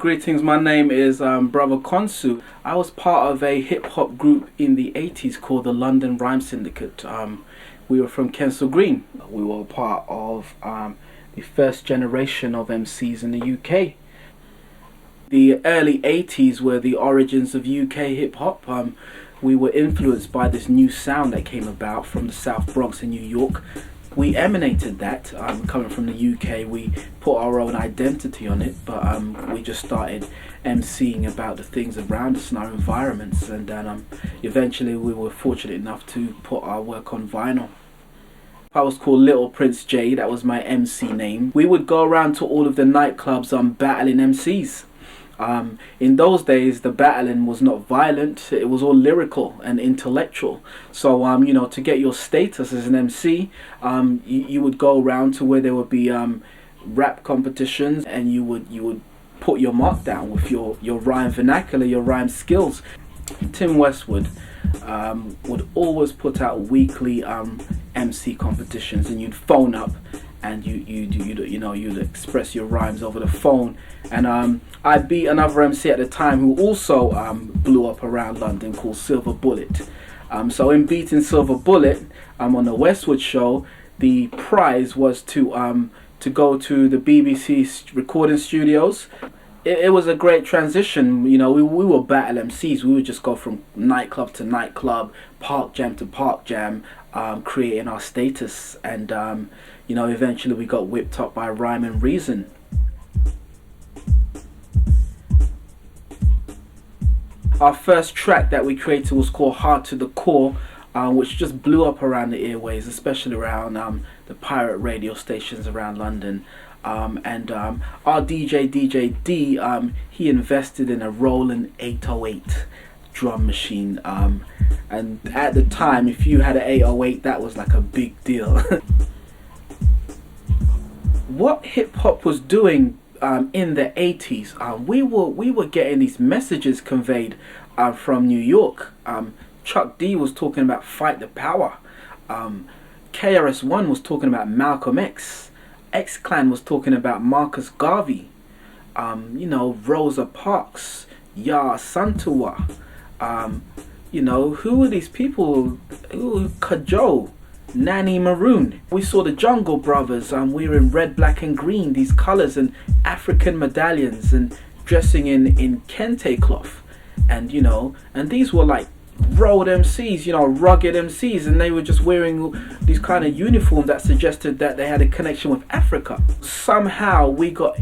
Greetings, my name is Brother Konsu. I was part of a hip-hop group in the 80s called the London Rhyme Syndicate. We were from Kensal Green. We were part of the first generation of MCs in the UK. The early 80s were the origins of UK hip-hop. We were influenced by this new sound that came about from the South Bronx in New York. We emanated that, coming from the UK. We put our own identity on it, but we just started MCing about the things around us in our environments, and then eventually we were fortunate enough to put our work on vinyl. I was called Little Prince J, that was my MC name. We would go around to all of the nightclubs battling MCs. In those days, the battling was not violent, it was all lyrical and intellectual. So, you know, to get your status as an MC, you would go around to where there would be rap competitions, and you would put your mark down with your rhyme vernacular, your rhyme skills. Tim Westwood would always put out weekly MC competitions, and you'd phone up and you'd express your rhymes over the phone. And I beat another MC at the time who also blew up around London, called Silver Bullet. So in beating Silver Bullet on the Westwood show, the prize was to go to the BBC recording studios. It was a great transition. You know, we were battle MCs. We would just go from nightclub to nightclub, park jam to park jam, creating our status. And you know, eventually we got whipped up by Rhyme and Reason. Our first track that we created was called Hard to the Core, which just blew up around the airways, especially around the pirate radio stations around London. And our DJ D, he invested in a Roland 808 drum machine. And at the time, if you had an 808, that was like a big deal. What hip hop was doing in the 80s, we were getting these messages conveyed from New York. Chuck D was talking about Fight the Power. KRS-One was talking about Malcolm X. X-Clan was talking about Marcus Garvey. You know, Rosa Parks, Ya Santua. You know, who are these people? Kajo, Nanny Maroon. We saw the Jungle Brothers wearing red, black and green, these colors, and African medallions, and dressing in kente cloth. And you know, and these were like road MCs, you know, rugged MCs, and they were just wearing these kind of uniforms that suggested that they had a connection with Africa. Somehow we got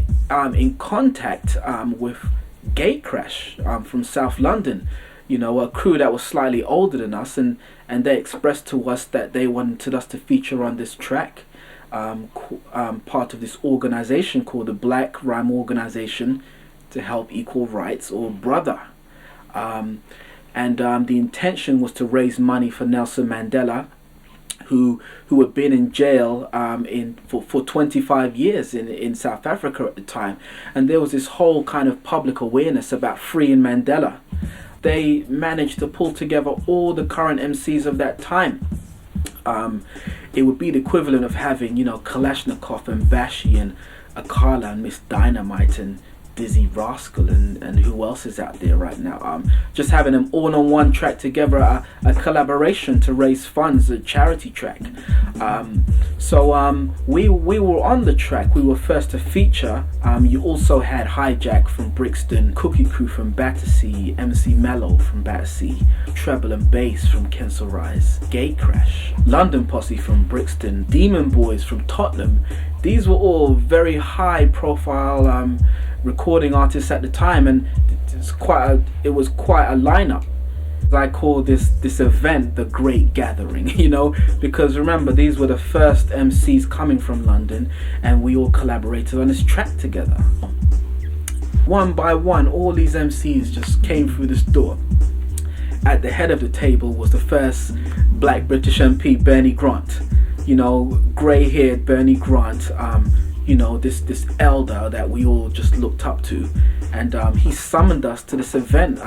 in contact with Gatecrash from South London. You know, a crew that was slightly older than us, and they expressed to us that they wanted us to feature on this track, part of this organization called the Black Rhyme Organization to Help Equal Rights, or Brother. And the intention was to raise money for Nelson Mandela, who had been in jail for 25 years in South Africa at the time. And there was this whole kind of public awareness about freeing Mandela. They managed to pull together all the current MCs of that time. It would be the equivalent of having, you know, Kalashnikov and Bashi and Akala and Miss Dynamite and Dizzy Rascal and who else is out there right now. Just having them all on one track together, a collaboration to raise funds, a charity track. So we were on the track. We were first to feature. You also had Hijack from Brixton, Cookie Crew from Battersea, MC Mello from Battersea, Treble and Bass from Kensal Rise, Gatecrash, London Posse from Brixton, Demon Boys from Tottenham. These were all very high profile recording artists at the time, and it was quite a lineup. I call this event the Great Gathering, you know, because remember, these were the first MCs coming from London, and we all collaborated on this track together. One by one, all these MCs just came through this door. At the head of the table was the first Black British MP, Bernie Grant. You know, grey-haired Bernie Grant. You know, this elder that we all just looked up to, and he summoned us to this event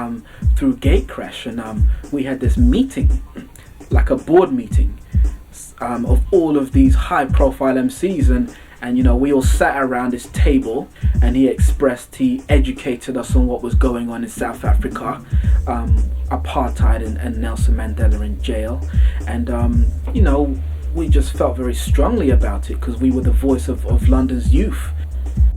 through Gatecrash, and we had this meeting, like a board meeting, of all of these high-profile MCs, And we all sat around this table, and he educated us on what was going on in South Africa, apartheid and Nelson Mandela in jail. And we just felt very strongly about it because we were the voice of London's youth.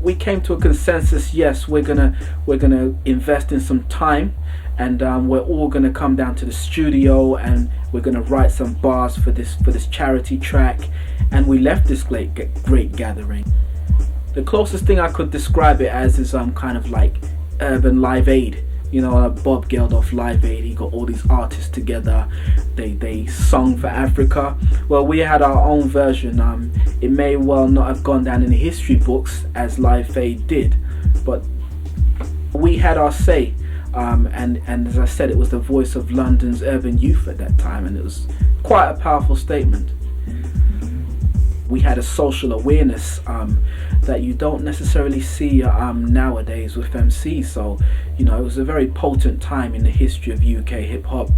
We came to a consensus, yes, we're gonna invest in some time, and we're all gonna come down to the studio, and we're gonna write some bars for this charity track. And we left this great gathering. The closest thing I could describe it as is kind of like urban Live Aid. Bob Geldof Live Aid. He got all these artists together. They sung for Africa. Well, we had our own version. It may well not have gone down in the history books as Live Aid did, but we had our say. And as I said, it was the voice of London's urban youth at that time, and it was quite a powerful statement. We had a social awareness that you don't necessarily see nowadays with MC. So, it was a very potent time in the history of UK hip hop.